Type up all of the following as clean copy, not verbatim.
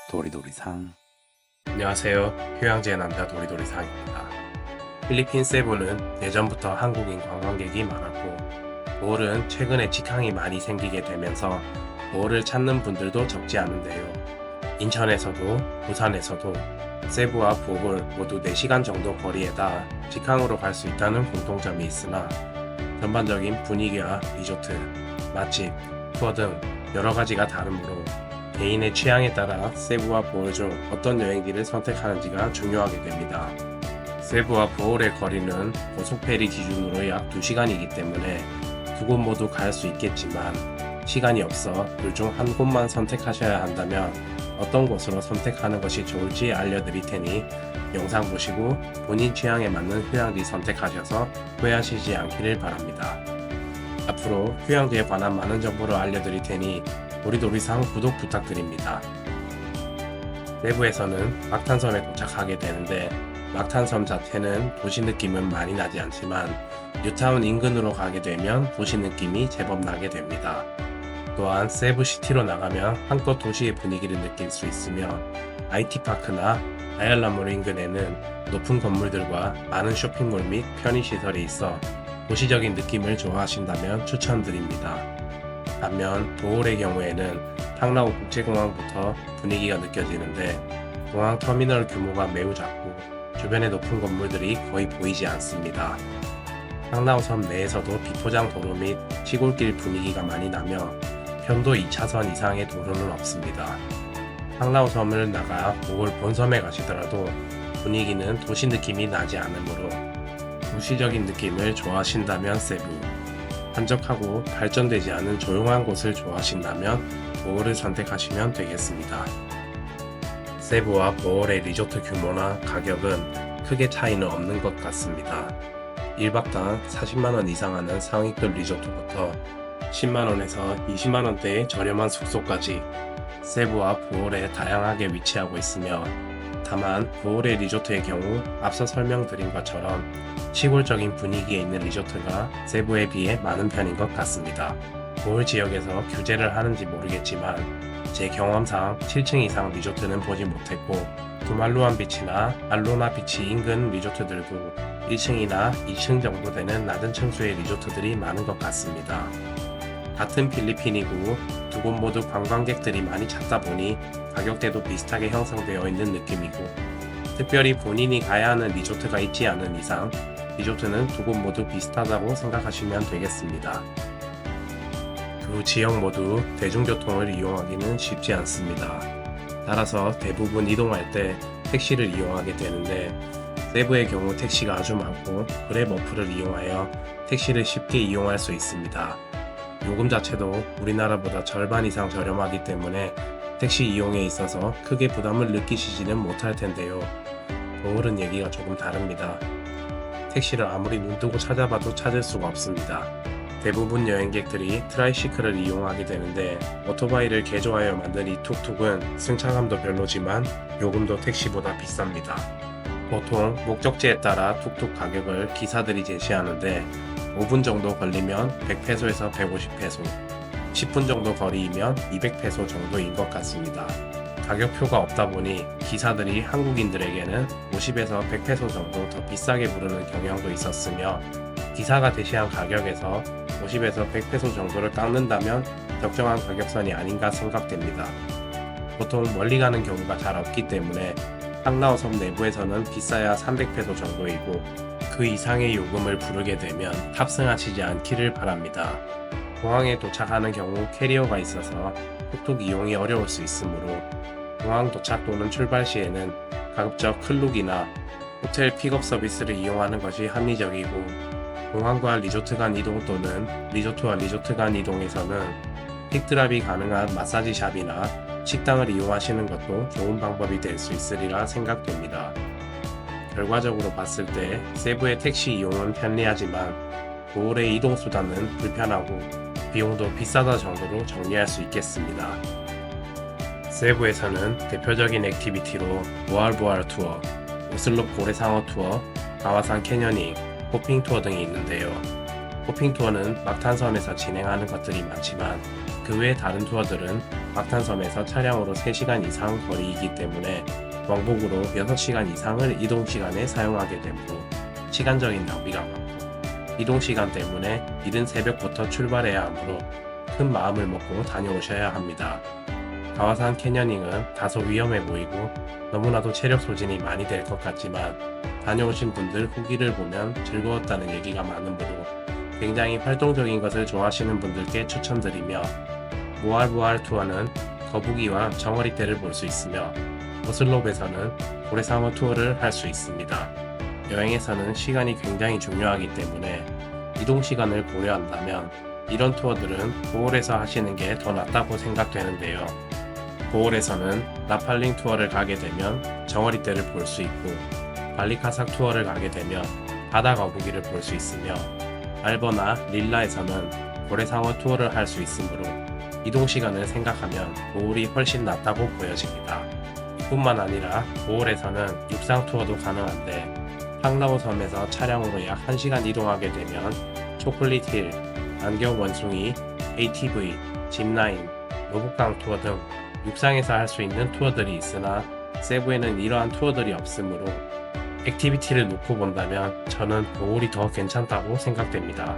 도리도리상. 안녕하세요. 휴양지의 남자 도리도리상입니다. 필리핀 세부는 예전부터 한국인 관광객이 많았고, 보홀은 최근에 직항이 많이 생기게 되면서 보홀을 찾는 분들도 적지 않은데요. 인천에서도 부산에서도 세부와 보홀 모두 4시간 정도 거리에다 직항으로 갈 수 있다는 공통점이 있으나 전반적인 분위기와 리조트, 맛집, 투어 등 여러 가지가 다르므로 개인의 취향에 따라 세부와 보홀 중 어떤 여행지를 선택하는지가 중요하게 됩니다. 세부와 보홀의 거리는 고속페리 기준으로 약 2시간이기 때문에 두 곳 모두 갈 수 있겠지만 시간이 없어 둘 중 한 곳만 선택하셔야 한다면 어떤 곳으로 선택하는 것이 좋을지 알려드릴 테니 영상 보시고 본인 취향에 맞는 휴양지 선택하셔서 후회하시지 않기를 바랍니다. 앞으로 휴양지에 관한 많은 정보를 알려드릴 테니 도리도리상 구독 부탁드립니다. 세부에서는 막탄섬에 도착하게 되는데 막탄섬 자체는 도시 느낌은 많이 나지 않지만 뉴타운 인근으로 가게 되면 도시 느낌이 제법 나게 됩니다. 또한 세부시티로 나가면 한껏 도시의 분위기를 느낄 수 있으며 IT파크나 아얄라몰 인근에는 높은 건물들과 많은 쇼핑몰 및 편의시설이 있어 도시적인 느낌을 좋아하신다면 추천드립니다. 반면 보홀의 경우에는 탕라오 국제공항부터 분위기가 느껴지는데 공항 터미널 규모가 매우 작고 주변의 높은 건물들이 거의 보이지 않습니다. 탕라오 섬 내에서도 비포장 도로 및 시골길 분위기가 많이 나며 편도 2차선 이상의 도로는 없습니다. 탕라오 섬을 나가 보홀 본섬에 가시더라도 분위기는 도시 느낌이 나지 않으므로 도시적인 느낌을 좋아하신다면 세부, 한적하고 발전되지 않은 조용한 곳을 좋아하신다면 보홀을 선택하시면 되겠습니다. 세부와 보홀의 리조트 규모나 가격은 크게 차이는 없는 것 같습니다. 1박당 40만원 이상 하는 상위급 리조트부터 10만원에서 20만원대의 저렴한 숙소까지 세부와 보홀에 다양하게 위치하고 있으며 다만 보홀의 리조트의 경우 앞서 설명드린 것처럼 시골적인 분위기에 있는 리조트가 세부에 비해 많은 편인 것 같습니다. 보홀 지역에서 규제를 하는지 모르겠지만 제 경험상 7층 이상 리조트는 보지 못했고 두말루안 비치나 알로나 비치 인근 리조트들도 1층이나 2층 정도 되는 낮은 층수의 리조트들이 많은 것 같습니다. 같은 필리핀이고 두 곳 모두 관광객들이 많이 찾다 보니 가격대도 비슷하게 형성되어 있는 느낌이고 특별히 본인이 가야 하는 리조트가 있지 않은 이상 리조트는 두 곳 모두 비슷하다고 생각하시면 되겠습니다. 두 지역 모두 대중교통을 이용하기는 쉽지 않습니다. 따라서 대부분 이동할 때 택시를 이용하게 되는데 세부의 경우 택시가 아주 많고 그랩 어플을 이용하여 택시를 쉽게 이용할 수 있습니다. 요금 자체도 우리나라보다 절반 이상 저렴하기 때문에 택시 이용에 있어서 크게 부담을 느끼시지는 못할 텐데요. 보홀은 얘기가 조금 다릅니다. 택시를 아무리 눈뜨고 찾아봐도 찾을 수가 없습니다. 대부분 여행객들이 트라이시클을 이용하게 되는데 오토바이를 개조하여 만든 이 툭툭은 승차감도 별로지만 요금도 택시보다 비쌉니다. 보통 목적지에 따라 툭툭 가격을 기사들이 제시하는데 5분 정도 걸리면 100페소에서 150페소, 10분 정도 거리이면 200페소 정도인 것 같습니다. 가격표가 없다 보니 기사들이 한국인들에게는 50에서 100페소 정도 더 비싸게 부르는 경향도 있었으며 기사가 제시한 가격에서 50에서 100페소 정도를 깎는다면 적정한 가격선이 아닌가 생각됩니다. 보통 멀리 가는 경우가 잘 없기 때문에 탕라오 섬 내부에서는 비싸야 300페소 정도이고 그 이상의 요금을 부르게 되면 탑승하시지 않기를 바랍니다. 공항에 도착하는 경우 캐리어가 있어서 툭툭 이용이 어려울 수 있으므로 공항 도착 또는 출발 시에는 가급적 클룩이나 호텔 픽업 서비스를 이용하는 것이 합리적이고 공항과 리조트 간 이동 또는 리조트와 리조트 간 이동에서는 픽드랍이 가능한 마사지 샵이나 식당을 이용하시는 것도 좋은 방법이 될 수 있으리라 생각됩니다. 결과적으로 봤을 때 세부의 택시 이용은 편리하지만 보홀의 이동수단은 불편하고 비용도 비싸다 정도로 정리할 수 있겠습니다. 세부에서는 대표적인 액티비티로 보알보알 투어, 오슬롭 고래상어 투어, 가와산 캐녀닝, 호핑 투어 등이 있는데요. 호핑 투어는 막탄섬에서 진행하는 것들이 많지만 그 외 다른 투어들은 막탄섬에서 차량으로 3시간 이상 거리이기 때문에 왕복으로 6시간 이상을 이동 시간에 사용하게 되므로 시간적인 낭비가 많고 이동 시간 때문에 이른 새벽부터 출발해야 하므로 큰 마음을 먹고 다녀오셔야 합니다. 가와산 캐녀닝은 다소 위험해 보이고 너무나도 체력 소진이 많이 될 것 같지만 다녀오신 분들 후기를 보면 즐거웠다는 얘기가 많으므로 굉장히 활동적인 것을 좋아하시는 분들께 추천드리며 무알부알 투어는 거북이와 정어리떼를 볼 수 있으며 오슬롭에서는 고래상어 투어를 할 수 있습니다. 여행에서는 시간이 굉장히 중요하기 때문에 이동 시간을 고려한다면 이런 투어들은 보홀에서 하시는 게 더 낫다고 생각되는데요. 보홀에서는 라팔링 투어를 가게 되면 정어리떼를 볼 수 있고 발리카삭 투어를 가게 되면 바다 거북이를 볼 수 있으며 알버나 릴라에서는 고래상어 투어를 할 수 있으므로 이동 시간을 생각하면 보홀이 훨씬 낫다고 보여집니다. 뿐만 아니라 보홀에서는 육상 투어도 가능한데 팡라오 섬에서 차량으로 약 1시간 이동하게 되면 초콜릿 힐, 안경 원숭이, ATV, 짚라인, 로봇강 투어 등 육상에서 할 수 있는 투어들이 있으나 세부에는 이러한 투어들이 없으므로 액티비티를 놓고 본다면 저는 보홀이 더 괜찮다고 생각됩니다.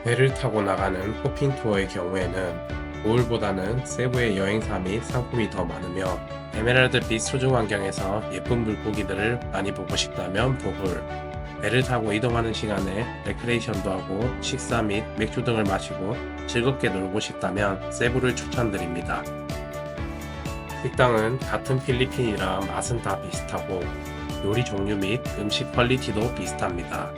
배를 타고 나가는 호핑 투어의 경우에는 보홀보다는 세부의 여행사 및 상품이 더 많으며 에메랄드빛 수중 환경에서 예쁜 물고기들을 많이 보고 싶다면 보홀, 배를 타고 이동하는 시간에 레크레이션도 하고 식사 및 맥주 등을 마시고 즐겁게 놀고 싶다면 세부를 추천드립니다. 식당은 같은 필리핀이라 맛은 다 비슷하고 요리 종류 및 음식 퀄리티도 비슷합니다.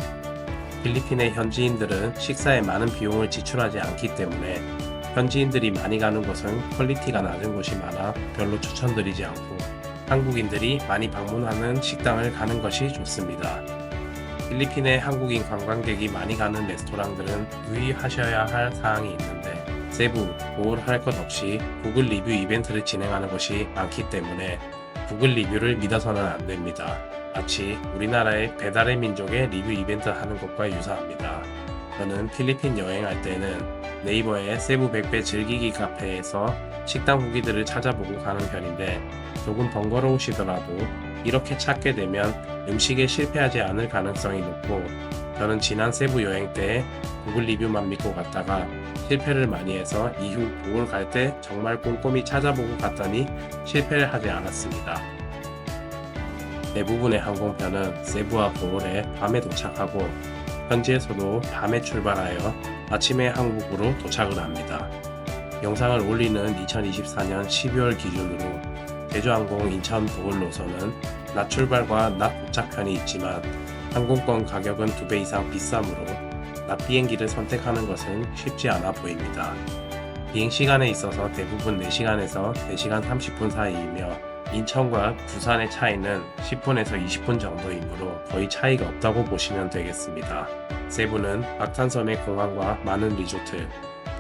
필리핀의 현지인들은 식사에 많은 비용을 지출하지 않기 때문에 현지인들이 많이 가는 곳은 퀄리티가 낮은 곳이 많아 별로 추천드리지 않고 한국인들이 많이 방문하는 식당을 가는 것이 좋습니다. 필리핀에 한국인 관광객이 많이 가는 레스토랑들은 유의하셔야 할 사항이 있는데 세부, 보홀 할 것 없이 구글 리뷰 이벤트를 진행하는 곳이 많기 때문에 구글 리뷰를 믿어서는 안 됩니다. 마치 우리나라의 배달의 민족의 리뷰 이벤트 하는 것과 유사합니다. 저는 필리핀 여행할 때는 네이버의 세부 100배 즐기기 카페에서 식당 후기들을 찾아보고 가는 편인데 조금 번거로우시더라도 이렇게 찾게 되면 음식에 실패하지 않을 가능성이 높고 저는 지난 세부 여행 때 구글 리뷰만 믿고 갔다가 실패를 많이 해서 이후 보홀 갈 때 정말 꼼꼼히 찾아보고 갔더니 실패를 하지 않았습니다. 대부분의 항공편은 세부와 보홀에 밤에 도착하고 현지에서도 밤에 출발하여 아침에 한국으로 도착을 합니다. 영상을 올리는 2024년 12월 기준으로 제주항공 인천 보홀 노선은 낮 출발과 낮 도착편이 있지만 항공권 가격은 2배 이상 비싸므로 낮 비행기를 선택하는 것은 쉽지 않아 보입니다. 비행시간에 있어서 대부분 4시간에서 4시간 30분 사이이며 인천과 부산의 차이는 10분에서 20분 정도이므로 거의 차이가 없다고 보시면 되겠습니다. 세부는 막탄섬의 공항과 많은 리조트,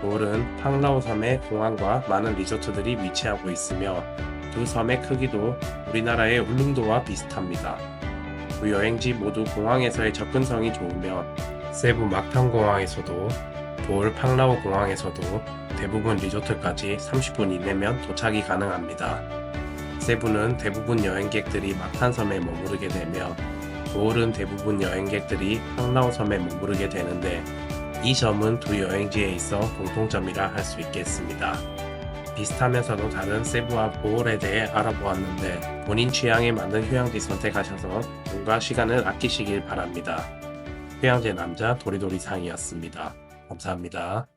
보홀은 팡라오 섬의 공항과 많은 리조트들이 위치하고 있으며 두 섬의 크기도 우리나라의 울릉도와 비슷합니다. 두 여행지 모두 공항에서의 접근성이 좋으며 세부 막탄공항에서도 보홀 팡라오 공항에서도 대부분 리조트까지 30분 이내면 도착이 가능합니다. 세부는 대부분 여행객들이 막탄섬에 머무르게 되며 보홀은 대부분 여행객들이 팡라오 섬에 머무르게 되는데 이 점은 두 여행지에 있어 공통점이라 할 수 있겠습니다. 비슷하면서도 다른 세부와 보홀에 대해 알아보았는데 본인 취향에 맞는 휴양지 선택하셔서 돈과 시간을 아끼시길 바랍니다. 휴양지 남자 도리도리상이었습니다. 감사합니다.